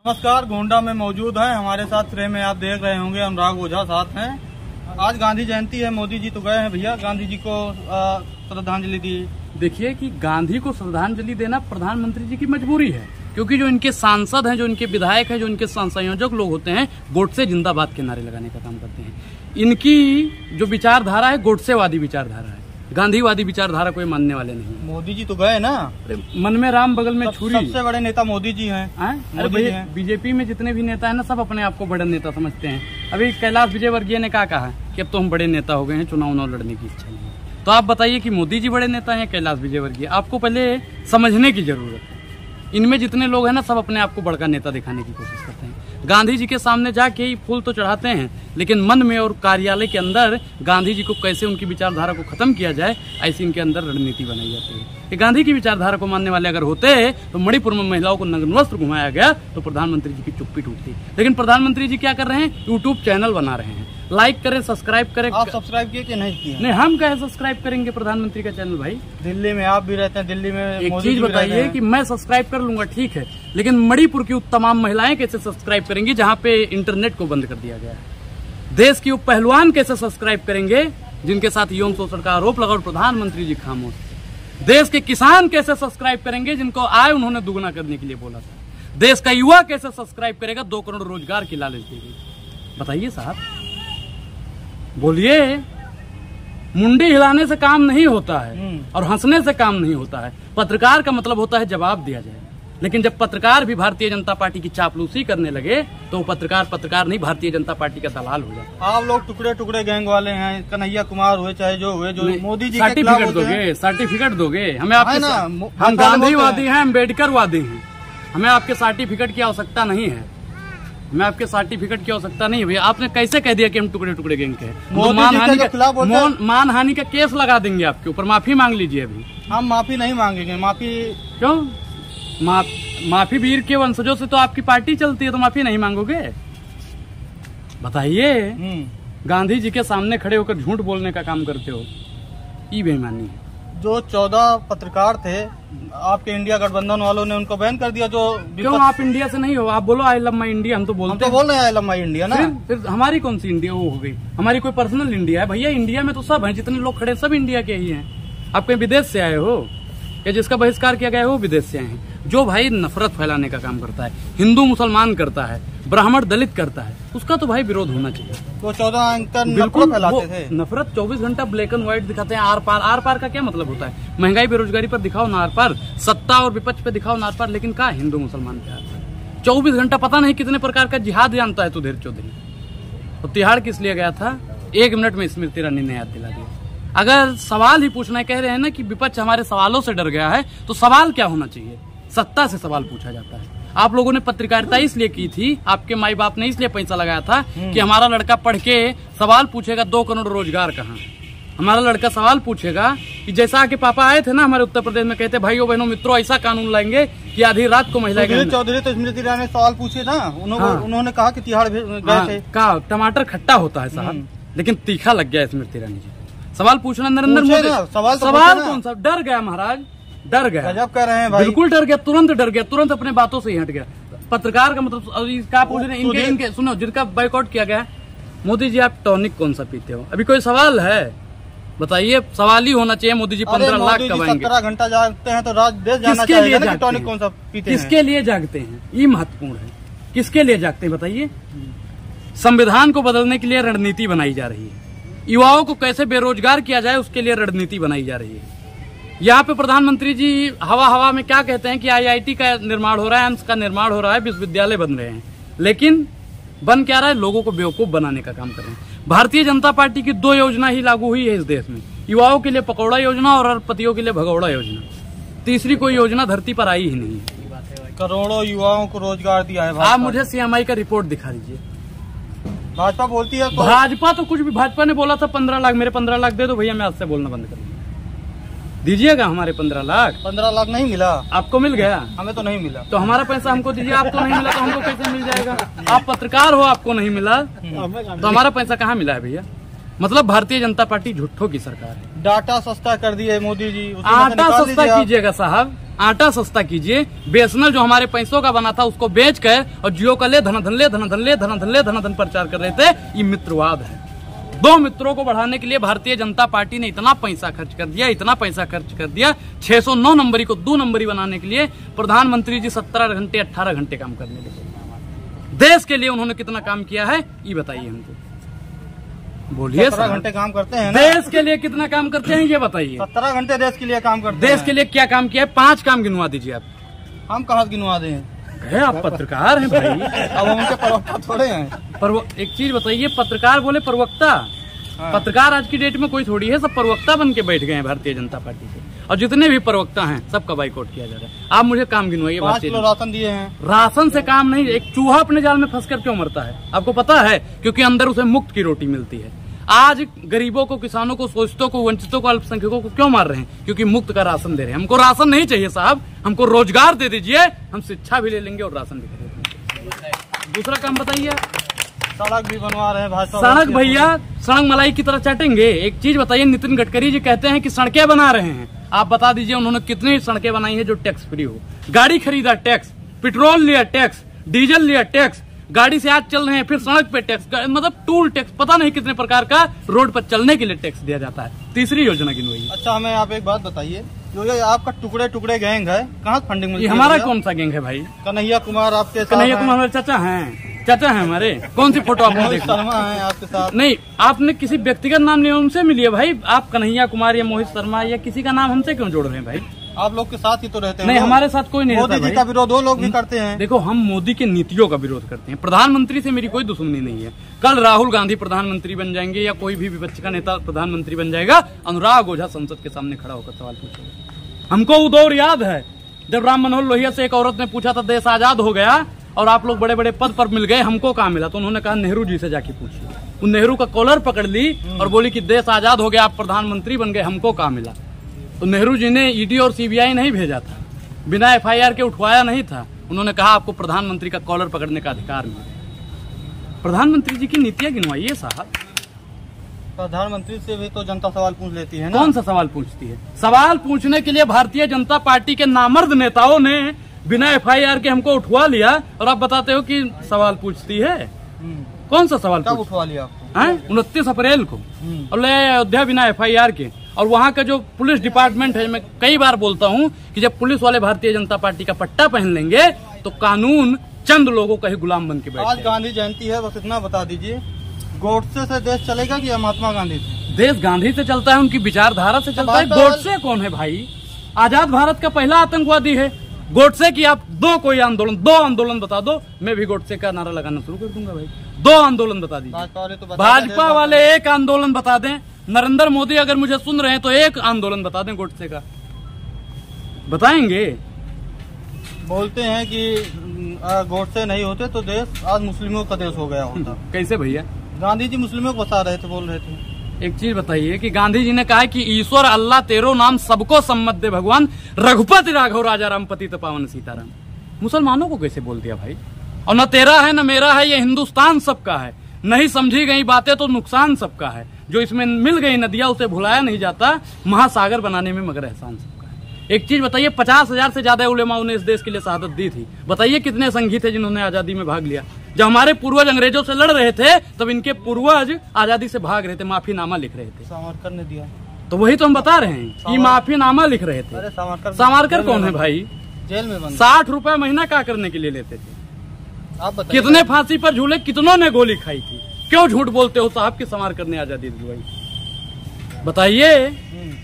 नमस्कार, गोंडा में मौजूद हैं। हमारे साथ फ्रेम में आप देख रहे होंगे अनुराग ओझा साथ हैं। आज गांधी जयंती है, मोदी जी तो गए हैं भैया, गांधी जी को श्रद्धांजलि दी। देखिए कि गांधी को श्रद्धांजलि देना प्रधानमंत्री जी की मजबूरी है, क्योंकि जो इनके सांसद हैं, जो इनके विधायक हैं, जो इनके संयोजक लोग होते हैं, गोडसे जिंदाबाद के नारे लगाने का काम करते हैं। इनकी जो विचारधारा है गोडसेवादी विचारधारा है, गांधीवादी विचारधारा कोई मानने वाले नहीं। मोदी जी तो गए ना, मन में राम बगल में छुरी। सबसे बड़े नेता मोदी जी हैं। अरे भैया, बीजेपी में जितने भी नेता है ना, सब अपने आप को बड़े नेता समझते हैं। अभी कैलाश विजयवर्गीय ने क्या कहा कि अब तो हम बड़े नेता हो गए हैं, चुनाव लड़ने की इच्छा नहीं है। तो आप बताइए कि मोदी जी बड़े नेता हैं, कैलाश विजयवर्गीय? आपको पहले समझने की जरूरत है। इनमें जितने लोग हैं ना, सब अपने आप को बड़का नेता दिखाने की कोशिश करते हैं। गांधी जी के सामने जाके ही फूल तो चढ़ाते हैं, लेकिन मन में और कार्यालय के अंदर गांधी जी को कैसे उनकी विचारधारा को खत्म किया जाए, ऐसी इनके अंदर रणनीति बनाई जाती है। कि गांधी की विचारधारा को मानने वाले अगर होते तो मणिपुर में महिलाओं को नग्न वस्त्र घुमाया गया तो प्रधानमंत्री जी की चुप्पी टूटती। लेकिन प्रधानमंत्री जी क्या कर रहे हैं? यूट्यूब चैनल बना रहे हैं। लाइक करें, सब्सक्राइब करें। आप सब्सक्राइब किए कि नहीं किए? नहीं, हम कहे सब्सक्राइब करेंगे प्रधानमंत्री का चैनल भाई। दिल्ली में आप भी रहते हैं, दिल्ली में एक चीज बताइए कि मैं सब्सक्राइब कर लूंगा, ठीक है, लेकिन मणिपुर की तमाम महिलाएं कैसे सब्सक्राइब करेंगी जहां पे इंटरनेट को बंद कर दिया गया है? देश की पहलवान कैसे सब्सक्राइब करेंगे जिनके साथ यौन शोषण का आरोप लगा और प्रधानमंत्री जी खामोश? देश के किसान कैसे सब्सक्राइब करेंगे जिनको आय उन्होंने दुगना करने के लिए बोला था? देश का युवा कैसे सब्सक्राइब करेगा 2 करोड़ रोजगार की लालच दी गई? बताइए साहब, बोलिए। मुंडी हिलाने से काम नहीं होता है और हंसने से काम नहीं होता है। पत्रकार का मतलब होता है जवाब दिया जाए, लेकिन जब पत्रकार भी भारतीय जनता पार्टी की चापलूसी करने लगे तो पत्रकार नहीं, भारतीय जनता पार्टी का दलाल हो जाता। आप लोग टुकड़े टुकड़े गैंग वाले हैं, कन्हैया कुमार हुए चाहे जो हुए, जो मोदी जी सर्टिफिकेट दोगे, सर्टिफिकेट दोगे हमें? आपके हम गांधीवादी हैं, अम्बेडकरवादी हैं, हमें आपके सर्टिफिकेट की आवश्यकता नहीं है। हमें आपके सर्टिफिकेट की आवश्यकता नहीं है भैया। आपने कैसे कह दिया कि हम टुकड़े टुकड़े गैंग के हैं? मानहानि का केस लगा देंगे आपके ऊपर। माफी मांग लीजिए अभी। हम माफी नहीं मांगेंगे। माफी क्यों? माफी वीर के वंशजों से तो आपकी पार्टी चलती है, तो माफी नहीं मांगोगे? बताइए। गांधी जी के सामने खड़े होकर झूठ बोलने का काम करते हो, ये बेईमानी है। जो 14 पत्रकार थे आपके इंडिया गठबंधन वालों ने उनको बैन कर दिया। जो क्यों? आप इंडिया से नहीं हो? आप बोलो आई लव माई इंडिया। हम तो बोल रहे हैं आई लव माई इंडिया ना। फिर हमारी कौन सी इंडिया वो हो गई? हमारी कोई पर्सनल इंडिया है? भैया इंडिया में तो सब हैं, जितने लोग खड़े सब इंडिया के ही हैं। आप कहीं विदेश से आए हो या जिसका बहिष्कार किया गया है वो विदेश से आए हैं? जो भाई नफरत फैलाने का काम करता है, हिंदू मुसलमान करता है, ब्राह्मण दलित करता है, उसका तो भाई विरोध होना चाहिए। तो 14 एंकर बिल्कुल फैलाते थे नफरत। 24 घंटा ब्लैक एंड व्हाइट दिखाते हैं। आर पार का क्या मतलब होता है? महंगाई बेरोजगारी पर दिखाओ ना आर पार, सत्ता और विपक्ष पे दिखाओ ना आर पार, लेकिन कहा हिंदू मुसलमान पे आर पार। 24 घंटा पता नहीं कितने प्रकार का जिहाद जानता है सुधीर चौधरी। तो तिहाड़ किस लिए गया था? 1 मिनट में स्मृति ईरानी ने याद दिला दिया। अगर सवाल ही पूछना है, कह रहे हैं ना कि विपक्ष हमारे सवालों से डर गया है, तो सवाल क्या होना चाहिए? सत्ता से सवाल पूछा जाता है। आप लोगों ने पत्रकारिता इसलिए की थी, आपके माई बाप ने इसलिए पैसा लगाया था कि हमारा लड़का पढ़ के सवाल पूछेगा 2 करोड़ रोजगार कहाँ। हमारा लड़का सवाल पूछेगा कि जैसा कि पापा आए थे ना हमारे उत्तर प्रदेश में, कहते भाइयों बहनों मित्रों ऐसा कानून लाएंगे कि आधी रात को महिलाएं। चौधरी तो स्मृति ईरानी ने सवाल पूछे ना, उन्होंने कहा कि तिहाड़ गए थे। कहा टमाटर खट्टा होता है साहब, लेकिन तीखा लग गया स्मृति ईरानी जी। सवाल पूछना नरेंद्र मोदी। सवाल कौन सा? डर गया महाराज, डर गया। गजब कह रहे हैं भाई। बिल्कुल डर गया, तुरंत डर गया, तुरंत अपने बातों से ही हट गया। पत्रकार का मतलब क्या पूछ रहे हैं? इनके सुनो, जिनका बाइकआउट किया गया, मोदी जी आप टॉनिक कौन सा पीते हो? अभी कोई सवाल है? बताइए, सवाल ही होना चाहिए। मोदी जी 15 लाख कमाएंगे। 17 घंटा जागते हैं तो रात देश जाना चाहिए ना, टॉनिक कौन सा पीते हैं? किसके लिए जागते हैं? ये महत्वपूर्ण है। किसके लिए जागते हैं बताइए? संविधान को बदलने के लिए रणनीति बनाई जा रही है। युवाओं को कैसे बेरोजगार किया जाए उसके लिए रणनीति बनाई जा रही है। यहाँ पे प्रधानमंत्री जी हवा में क्या कहते हैं कि IIT का निर्माण हो रहा है, एम्स का निर्माण हो रहा है, विश्वविद्यालय बन रहे हैं, लेकिन बन क्या रहा है? लोगों को बेवकूफ बनाने का काम कर रहे हैं। भारतीय जनता पार्टी की 2 योजना ही लागू हुई है इस देश में, युवाओं के लिए पकौड़ा योजना और अरबपतियों के लिए भगौड़ा योजना। तीसरी कोई योजना धरती पर आई ही नहीं है। करोड़ों युवाओं को रोजगार दिया है। आप मुझे CMI का रिपोर्ट दिखा दीजिए। भाजपा बोलती है भाजपा तो कुछ भी। भाजपा ने बोला था 15 लाख, मेरे 15 लाख दे दो भैया, मैं आज से बोलना बंद कर दूंगा। दीजिएगा हमारे 15 लाख। 15 लाख नहीं मिला आपको? मिल गया? हमें तो नहीं मिला। तो हमारा पैसा हमको दीजिए। आपको नहीं मिला तो हमको कैसे मिल जाएगा? आप पत्रकार हो, आपको नहीं मिला तो हमारा पैसा कहाँ मिला है भैया? मतलब भारतीय जनता पार्टी झूठों की सरकार है। डाटा सस्ता कर दिए मोदी जी। आटा सस्ता कीजिएगा साहब, आटा सस्ता कीजिए। बीएसएनएल जो हमारे पैसों का बना था उसको बेच कर और जियो का ले धनाधन प्रचार कर रहे थे। ये मित्रवाद है। दो मित्रों को बढ़ाने के लिए भारतीय जनता पार्टी ने इतना पैसा खर्च कर दिया 609 नंबरी को 2 नंबरी बनाने के लिए प्रधानमंत्री जी 17 घंटे 18 घंटे काम करने लगे। देश के लिए उन्होंने कितना काम किया है ये बताइए हमको, बोलिए। 17 घंटे काम करते हैं ना? देश के लिए कितना काम करते हैं ये बताइए। 17 घंटे देश के लिए काम करते हैं। देश के लिए क्या काम किया है? 5 काम गिनवा दीजिए आप। हम कहाँ गिनवा दें? आप पत्रकार हैं भाई। अब हम उनके प्रवक्ता थोड़े हैं। पर एक चीज बताइए, पत्रकार बोले प्रवक्ता। पत्रकार आज की डेट में कोई थोड़ी है, सब प्रवक्ता बन के बैठ गए हैं भारतीय जनता पार्टी के। और जितने भी प्रवक्ता हैं सबका बाइकआउट किया जा रहा है। आप मुझे काम गिनवाइए। 5 किलो राशन दिए हैं। राशन से काम नहीं। एक चूहा अपने जाल में फंसकर क्यों मरता है आपको पता है? क्योंकि अंदर उसे मुफ्त की रोटी मिलती है। आज गरीबों को, किसानों को, शोषितों को, वंचितों को, अल्पसंख्यकों को क्यों मार रहे हैं? क्योंकि मुफ्त का राशन दे रहे हैं। हमको राशन नहीं चाहिए साहब, हमको रोजगार दे दीजिए, हम शिक्षा भी ले लेंगे और राशन भी खरीदेंगे। दूसरा काम बताइए। सड़क भी बनवा रहे हैं भाजपा। सड़क भैया सड़क मलाई की तरह चाटेंगे। एक चीज बताइए, नितिन गडकरी जी कहते हैं कि सड़कें बना रहे हैं। आप बता दीजिए उन्होंने कितनी सड़कें बनाई है जो टैक्स फ्री हो? गाड़ी खरीदा टैक्स, पेट्रोल लिया टैक्स, डीजल लिया टैक्स, गाड़ी से आज चल रहे हैं फिर सड़क पे टैक्स, मतलब टूल टैक्स, पता नहीं कितने प्रकार का रोड पर चलने के लिए टैक्स दिया जाता है। तीसरी योजना गिनवाई। अच्छा हमें आप एक बात बताइए, जो ये आपका टुकड़े टुकड़े गैंग है, कहाँ फंडिंग मिलती है? हमारा कौन सा गैंग है भाई? कन्हैया कुमार आपके साथ? कन्हैया कुमार हमारे चाचा हैं हमारे। कौन सी फोटो आपने देखी? शर्मा है आपके साथ? नहीं, आपने किसी व्यक्तिगत नाम नहीं उनसे मिलिए भाई। आप कन्हैया कुमार या मोहित शर्मा या किसी का नाम हमसे क्यों जोड़ रहे हैं भाई? आप लोग के साथ ही तो रहते हैं। नहीं, हमारे साथ कोई नहीं रहता। मोदी जी का विरोध वो लोग भी करते हैं। देखो, हम मोदी के नीतियों का विरोध करते हैं। प्रधानमंत्री से मेरी कोई दुश्मनी नहीं है। कल राहुल गांधी प्रधानमंत्री बन जाएंगे या कोई भी विपक्ष का नेता प्रधानमंत्री बन जाएगा, अनुराग ओझा संसद के सामने खड़ा होकर सवाल पूछेगा। हमको वो दौर याद है जब राम मनोहर लोहिया से एक औरत ने पूछा था देश आजाद हो गया और आप लोग बड़े बड़े पद पर मिल गए, हमको कहाँ मिला? तो उन्होंने कहा नेहरू जी से जाके पूछिए। उन नेहरू का कॉलर पकड़ ली और बोली कि देश आजाद हो गया, आप प्रधानमंत्री बन गए, हमको कहाँ मिला? तो नेहरू जी ने ईडी और सीबीआई नहीं भेजा था, बिना एफआईआर के उठवाया नहीं था। उन्होंने कहा आपको प्रधानमंत्री का कॉलर पकड़ने का अधिकार मिला। प्रधानमंत्री जी की नीतियां गिनवाइए साहब। प्रधानमंत्री से भी तो जनता सवाल पूछ लेती है ना? कौन सा सवाल पूछती है? सवाल पूछने के लिए भारतीय जनता पार्टी के नामर्द नेताओं ने बिना एफआईआर के हमको उठवा लिया और आप बताते हो कि सवाल पूछती है। कौन सा सवाल? कब उठवा लिया आपको? 29 अप्रैल को, और ले अयोध्या बिना एफआईआर के। और वहाँ का जो पुलिस डिपार्टमेंट है, मैं कई बार बोलता हूँ कि जब पुलिस वाले भारतीय जनता पार्टी का पट्टा पहन लेंगे तो कानून चंद लोगों का ही गुलाम बन के बैठेगा। आज गांधी जयंती है, बस इतना बता दीजिए, गोडसे से देश चलेगा कि महात्मा गांधी से? देश गांधी से चलता है, उनकी विचारधारा से चलता है। गोडसे कौन है भाई? आजाद भारत का पहला आतंकवादी है गोडसे। की आप दो आंदोलन बता दो, मैं भी गोडसे का नारा लगाना शुरू कर दूंगा भाई। 2 आंदोलन बता दीजिए। भाजपा वाले 1 आंदोलन बता दें। नरेंद्र मोदी अगर मुझे सुन रहे हैं तो 1 आंदोलन बता दें गोडसे का। बताएंगे? बोलते हैं कि गोडसे नहीं होते तो देश आज मुस्लिमों का देश हो गया होता। कैसे भैया? गांधी जी मुस्लिमों को बता रहे थे, बोल रहे थे। एक चीज बताइए कि गांधी जी ने कहा कि ईश्वर अल्लाह तेरो नाम सबको सम्मत दे भगवान, रघुपति राघव राजा राम पतित पावन सीताराम। मुसलमानों को कैसे बोल दिया भाई? और न तेरा है न मेरा है, ये हिंदुस्तान सबका है। नहीं समझी गई बातें तो नुकसान सबका है। जो इसमें मिल गई नदियां उसे भुलाया नहीं जाता, महासागर बनाने में मगर एहसान सबका है। एक चीज बताइए, 50,000 से ज्यादा उलेमाओं ने इस देश के लिए शहादत दी थी। बताइए कितने संघी थे जिन्होंने आजादी में भाग लिया? जब हमारे पूर्वज अंग्रेजों से लड़ रहे थे तब इनके पूर्वज आजादी से भाग रहे थे, माफीनामा लिख रहे थे। सावरकर ने दिया। तो वही तो हम बता रहे हैं कि माफीनामा लिख रहे थे। अरे सावरकर कौन है भाई? जेल में बंद। 60 रुपए महीना क्या करने के लिए लेते थे? आप बताइए। कितने फांसी पर झूले, कितनों ने गोली खाई थी? क्यों झूठ बोलते हो साहब कि सावरकर ने आजादी दिलवाई? बताइए।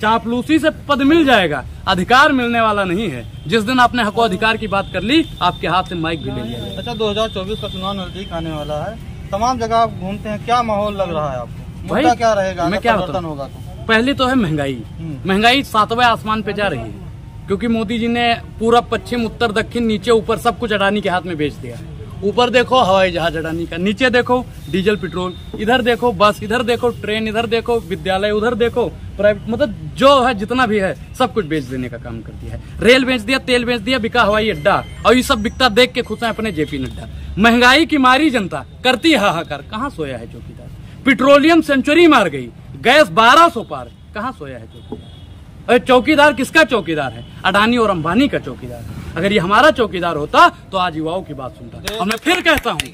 चापलूसी से पद मिल जाएगा, अधिकार मिलने वाला नहीं है। जिस दिन आपने हको अधिकार की बात कर ली, आपके हाथ से माइक भी ले लिया। अच्छा, 2024 का चुनाव नजदीक आने वाला है, तमाम जगह आप घूमते हैं, क्या माहौल लग रहा है आपको? मुद्दा क्या रहेगा? मैं क्या परिवर्तन होगा तो? पहले तो है महंगाई। महंगाई 7वें आसमान पे जा रही है क्योंकि मोदी जी ने पूरा पश्चिम उत्तर दक्षिण नीचे ऊपर सब कुछ अडानी के हाथ में बेच दिया है। ऊपर देखो हवाई जहाज अडानी का, नीचे देखो डीजल पेट्रोल, इधर देखो बस, इधर देखो ट्रेन, इधर देखो विद्यालय, उधर देखो प्राइवेट, मतलब जो है जितना भी है सब कुछ बेच देने का काम कर दिया है। रेल बेच दिया, तेल बेच दिया, बिका हवाई अड्डा, और ये सब बिकता देख के खुश है अपने जेपी नड्डा। महंगाई की मारी जनता करती हाहाकार, कहाँ सोया है चौकीदार? पेट्रोलियम सेंचुरी मार गई, गैस 1200 पार, कहाँ सोया है चौकीदार? अरे चौकीदार किसका चौकीदार है? अडानी और अंबानी का चौकीदार है। अगर ये हमारा चौकीदार होता तो आज युवाओं की बात सुनता। और मैं फिर कहता हूँ कि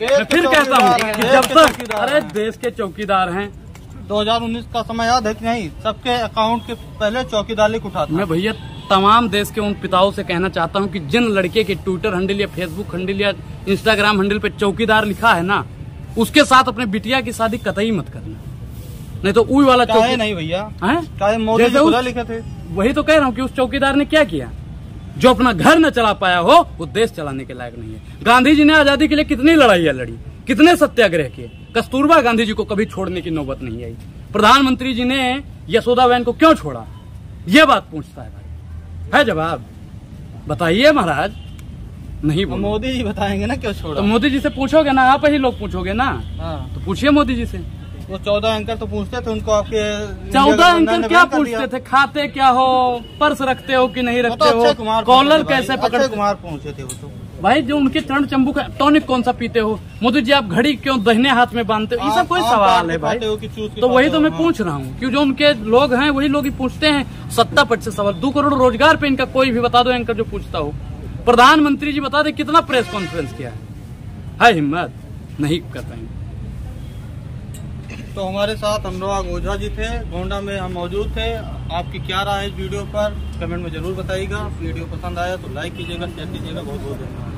जब तक अरे देश के चौकीदार हैं। 2019 का समय याद है कि नहीं? सबके अकाउंट के पहले चौकीदार लिख उठाता। मैं भैया तमाम देश के उन पिताओं से कहना चाहता हूँ कि जिन लड़के के ट्विटर हैंडल या फेसबुक हैंडल या इंस्टाग्राम हैंडल पे चौकीदार लिखा है ना, उसके साथ अपने बिटिया की शादी कतई मत करना, नहीं तो उई वाला चौकीदार नहीं भैया, मोदी जी खुदा लिखे थे। वही तो कह रहा हूँ कि उस चौकीदार ने क्या किया? जो अपना घर न चला पाया हो वो देश चलाने के लायक नहीं है। गांधी जी ने आजादी के लिए कितनी लड़ाइयां लड़ी, कितने सत्याग्रह किए, कस्तूरबा गांधी जी को कभी छोड़ने की नौबत नहीं आई। प्रधानमंत्री जी ने यशोदा बहन को क्यों छोड़ा? ये बात पूछता है भाई, है जवाब बताइए महाराज। नहीं तो मोदी जी बताएंगे ना क्यों छोड़ा। तो मोदी जी से पूछोगे ना, आप ही लोग पूछोगे ना। तो पूछिए मोदी जी से। वो 14 एंकर तो पूछते थे उनको, आपके 14 एंकर क्या पूछते थे? खाते क्या हो, पर्स रखते हो कि नहीं रखते हो, कॉलर कैसे पकड़ते? कुमार पूछे थे वो तो भाई, जो उनके चरण चंबू का टॉनिक कौन सा पीते हो? मोदी जी आप घड़ी क्यों दाहिने हाथ में बांधते हो? ये सब कोई सवाल है भाई। तो वही तो मैं पूछ रहा हूँ कि जो उनके लोग हैं वही लोग ही पूछते हैं। 70% सवाल। 2 करोड़ रोजगार पे इनका कोई भी बता दो एंकर जो पूछता हो। प्रधानमंत्री जी बता दे कितना प्रेस कॉन्फ्रेंस किया है हिम्मत नहीं कर पाएंगे। तो हमारे साथ अनुराग ओझा जी थे, गोंडा में हम मौजूद थे। आपकी क्या राय है इस वीडियो पर? कमेंट में जरूर बताइएगा। वीडियो पसंद आया तो लाइक कीजिएगा, शेयर कीजिएगा। बहुत बहुत धन्यवाद।